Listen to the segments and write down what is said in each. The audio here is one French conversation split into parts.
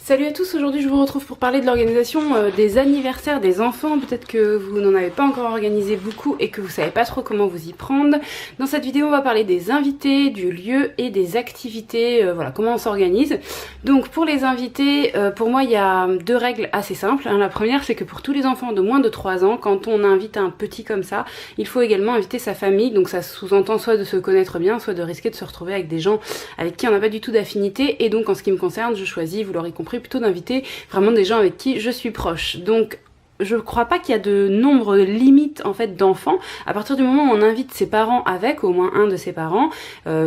Salut à tous, aujourd'hui je vous retrouve pour parler de l'organisation des anniversaires des enfants. Peut-être que vous n'en avez pas encore organisé beaucoup et que vous savez pas trop comment vous y prendre. Dans cette vidéo on va parler des invités, du lieu et des activités, voilà comment on s'organise. Donc pour les invités, pour moi il y a deux règles assez simples. La première c'est que pour tous les enfants de moins de 3 ans, quand on invite un petit comme ça, il faut également inviter sa famille. Donc ça sous-entend soit de se connaître bien, soit de risquer de se retrouver avec des gens avec qui on n'a pas du tout d'affinité. Et donc en ce qui me concerne, je choisis, vous l'aurez compris, plutôt d'inviter vraiment des gens avec qui je suis proche. Donc je crois pas qu'il y a de nombre limite en fait d'enfants. À partir du moment où on invite ses parents avec, au moins un de ses parents,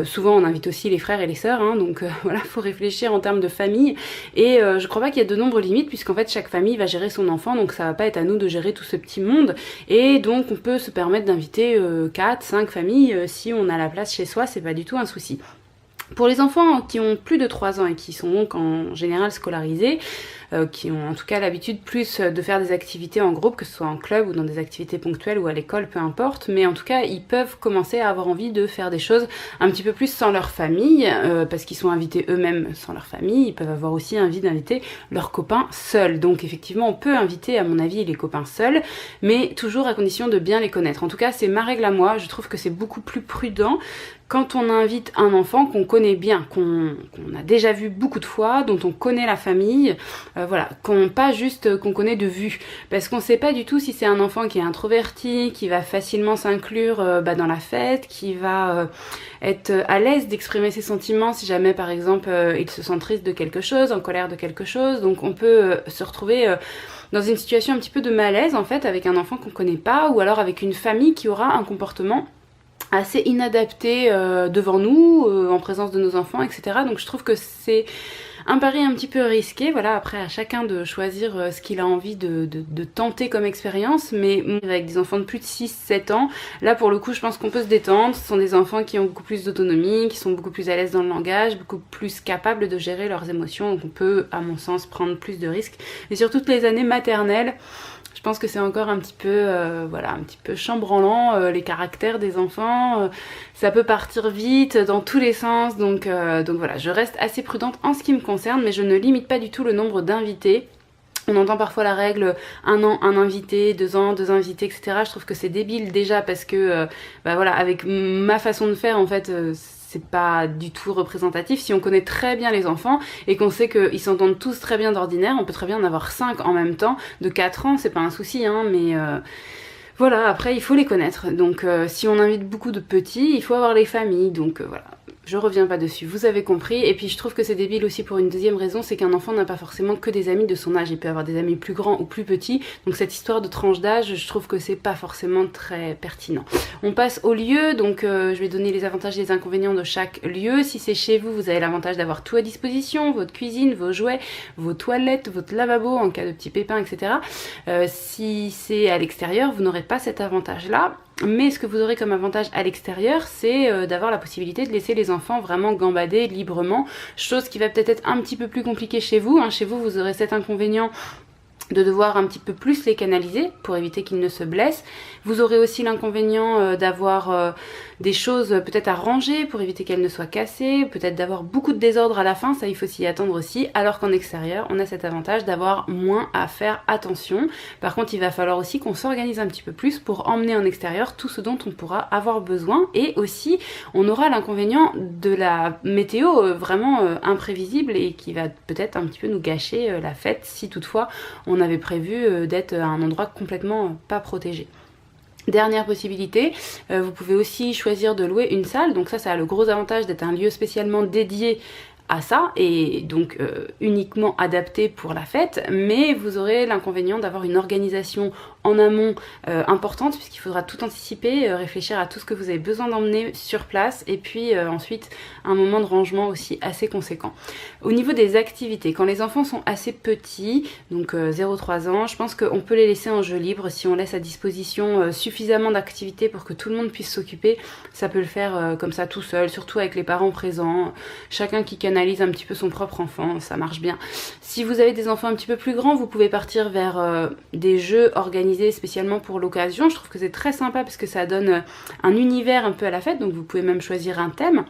souvent on invite aussi les frères et les sœurs, hein, donc voilà, faut réfléchir en termes de famille. Et je crois pas qu'il y a de nombre limite, puisqu'en fait chaque famille va gérer son enfant, donc ça va pas être à nous de gérer tout ce petit monde. Et donc on peut se permettre d'inviter 4, 5 familles si on a la place chez soi, c'est pas du tout un souci. Pour les enfants qui ont plus de 3 ans et qui sont donc en général scolarisés, qui ont en tout cas l'habitude plus de faire des activités en groupe, que ce soit en club ou dans des activités ponctuelles ou à l'école, peu importe, mais en tout cas ils peuvent commencer à avoir envie de faire des choses un petit peu plus sans leur famille, parce qu'ils sont invités eux-mêmes sans leur famille. Ils peuvent avoir aussi envie d'inviter leurs copains seuls. Donc effectivement on peut inviter à mon avis les copains seuls, mais toujours à condition de bien les connaître. En tout cas c'est ma règle à moi, je trouve que c'est beaucoup plus prudent quand on invite un enfant qu'on connaît bien, qu'on a déjà vu beaucoup de fois, dont on connaît la famille, voilà, pas juste qu'on connaît de vue, parce qu'on sait pas du tout si c'est un enfant qui est introverti, qui va facilement s'inclure dans la fête, qui va être à l'aise d'exprimer ses sentiments si jamais par exemple il se sent triste de quelque chose, en colère de quelque chose. Donc on peut se retrouver dans une situation un petit peu de malaise en fait avec un enfant qu'on connaît pas, ou alors avec une famille qui aura un comportement assez inadapté devant nous, en présence de nos enfants, etc. Donc je trouve que c'est un pari un petit peu risqué. Voilà, après à chacun de choisir ce qu'il a envie de tenter comme expérience, mais avec des enfants de plus de 6-7 ans, là pour le coup je pense qu'on peut se détendre. Ce sont des enfants qui ont beaucoup plus d'autonomie, qui sont beaucoup plus à l'aise dans le langage, beaucoup plus capables de gérer leurs émotions, donc on peut à mon sens prendre plus de risques. Et sur toutes les années maternelles, je pense que c'est encore un petit peu, voilà, un petit peu chambranlant, les caractères des enfants, ça peut partir vite dans tous les sens, donc voilà, je reste assez prudente en ce qui me concerne, mais je ne limite pas du tout le nombre d'invités. On entend parfois la règle 1 an, un invité, 2 ans, 2 invités, etc. Je trouve que c'est débile déjà parce que, voilà, avec ma façon de faire, en fait, c'est pas du tout représentatif. Si on connaît très bien les enfants et qu'on sait qu'ils s'entendent tous très bien d'ordinaire, on peut très bien en avoir 5 en même temps. De 4 ans, c'est pas un souci, hein, mais voilà, après il faut les connaître. Donc si on invite beaucoup de petits, il faut avoir les familles, donc voilà. Je reviens pas dessus, vous avez compris. Et puis je trouve que c'est débile aussi pour une deuxième raison, c'est qu'un enfant n'a pas forcément que des amis de son âge, il peut avoir des amis plus grands ou plus petits, donc cette histoire de tranche d'âge, je trouve que c'est pas forcément très pertinent. On passe au lieu, donc je vais donner les avantages et les inconvénients de chaque lieu. Si c'est chez vous, vous avez l'avantage d'avoir tout à disposition, votre cuisine, vos jouets, vos toilettes, votre lavabo en cas de petits pépins, etc. Si c'est à l'extérieur, vous n'aurez pas cet avantage-là. Mais ce que vous aurez comme avantage à l'extérieur, c'est d'avoir la possibilité de laisser les enfants vraiment gambader librement, chose qui va peut-être être un petit peu plus compliquée chez vous. Chez vous, vous aurez cet inconvénient de devoir un petit peu plus les canaliser pour éviter qu'ils ne se blessent. Vous aurez aussi l'inconvénient d'avoir des choses peut-être à ranger pour éviter qu'elles ne soient cassées, peut-être d'avoir beaucoup de désordre à la fin, ça il faut s'y attendre aussi, alors qu'en extérieur on a cet avantage d'avoir moins à faire attention. Par contre il va falloir aussi qu'on s'organise un petit peu plus pour emmener en extérieur tout ce dont on pourra avoir besoin, et aussi on aura l'inconvénient de la météo vraiment imprévisible et qui va peut-être un petit peu nous gâcher la fête si toutefois on avait prévu d'être à un endroit complètement pas protégé. Dernière possibilité, vous pouvez aussi choisir de louer une salle, donc ça a le gros avantage d'être un lieu spécialement dédié à ça et donc uniquement adapté pour la fête, mais vous aurez l'inconvénient d'avoir une organisation en amont importante, puisqu'il faudra tout anticiper, réfléchir à tout ce que vous avez besoin d'emmener sur place, et puis ensuite un moment de rangement aussi assez conséquent. Au niveau des activités, quand les enfants sont assez petits, donc 0-3 ans, je pense qu'on peut les laisser en jeu libre. Si on laisse à disposition suffisamment d'activités pour que tout le monde puisse s'occuper, ça peut le faire comme ça tout seul, surtout avec les parents présents, chacun qui canalise un petit peu son propre enfant, ça marche bien. Si vous avez des enfants un petit peu plus grands, vous pouvez partir vers des jeux organisés spécialement pour l'occasion. Je trouve que c'est très sympa parce que ça donne un univers un peu à la fête, donc vous pouvez même choisir un thème.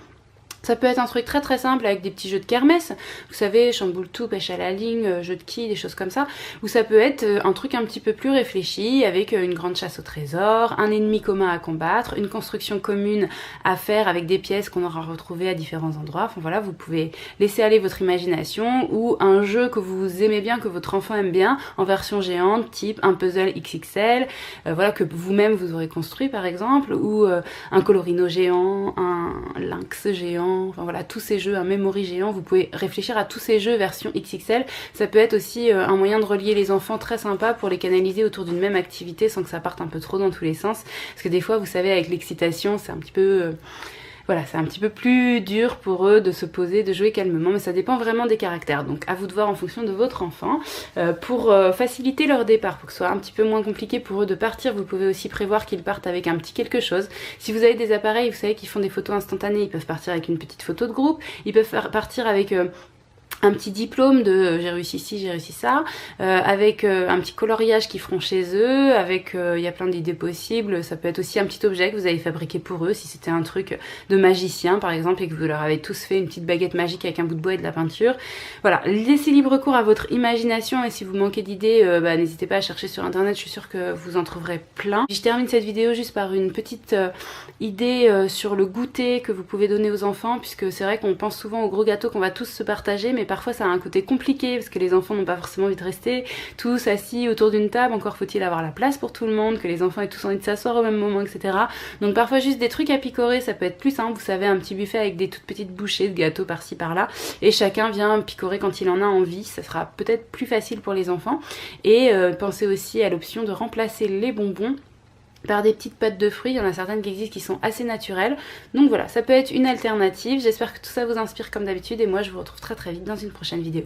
Ça peut être un truc très très simple avec des petits jeux de kermesse, vous savez, chamboule tout, pêche à la ligne, jeu de quilles, des choses comme ça. Ou ça peut être un truc un petit peu plus réfléchi avec une grande chasse au trésor, un ennemi commun à combattre, une construction commune à faire avec des pièces qu'on aura retrouvées à différents endroits. Enfin voilà, vous pouvez laisser aller votre imagination, ou un jeu que vous aimez bien, que votre enfant aime bien, en version géante, type un puzzle XXL, voilà, que vous-même vous aurez construit par exemple, ou un colorino géant, un lynx géant. Enfin voilà, tous ces jeux, un memory géant, vous pouvez réfléchir à tous ces jeux version XXL. Ça peut être aussi un moyen de relier les enfants très sympa pour les canaliser autour d'une même activité sans que ça parte un peu trop dans tous les sens. Parce que des fois, vous savez, avec l'excitation, c'est un petit peu... voilà, c'est un petit peu plus dur pour eux de se poser, de jouer calmement, mais ça dépend vraiment des caractères. Donc à vous de voir en fonction de votre enfant. Pour faciliter leur départ, pour que ce soit un petit peu moins compliqué pour eux de partir, vous pouvez aussi prévoir qu'ils partent avec un petit quelque chose. Si vous avez des appareils, vous savez, qui font des photos instantanées, ils peuvent partir avec une petite photo de groupe, ils peuvent partir avec... un petit diplôme de j'ai réussi ci, j'ai réussi ça, avec un petit coloriage qu'ils feront chez eux, avec il y a plein d'idées possibles. Ça peut être aussi un petit objet que vous avez fabriqué pour eux, si c'était un truc de magicien par exemple et que vous leur avez tous fait une petite baguette magique avec un bout de bois et de la peinture. Voilà, laissez libre cours à votre imagination, et si vous manquez d'idées, n'hésitez pas à chercher sur internet, je suis sûre que vous en trouverez plein. Je termine cette vidéo juste par une petite idée sur le goûter que vous pouvez donner aux enfants, puisque c'est vrai qu'on pense souvent aux gros gâteaux qu'on va tous se partager, mais parfois ça a un côté compliqué parce que les enfants n'ont pas forcément envie de rester tous assis autour d'une table, encore faut-il avoir la place pour tout le monde, que les enfants aient tous envie de s'asseoir au même moment, etc. Donc parfois juste des trucs à picorer, ça peut être plus simple, vous savez, un petit buffet avec des toutes petites bouchées de gâteaux par-ci par-là, et chacun vient picorer quand il en a envie, ça sera peut-être plus facile pour les enfants. Et pensez aussi à l'option de remplacer les bonbons par des petites pâtes de fruits. Il y en a certaines qui existent qui sont assez naturelles. Donc voilà, ça peut être une alternative. J'espère que tout ça vous inspire comme d'habitude, et moi je vous retrouve très très vite dans une prochaine vidéo.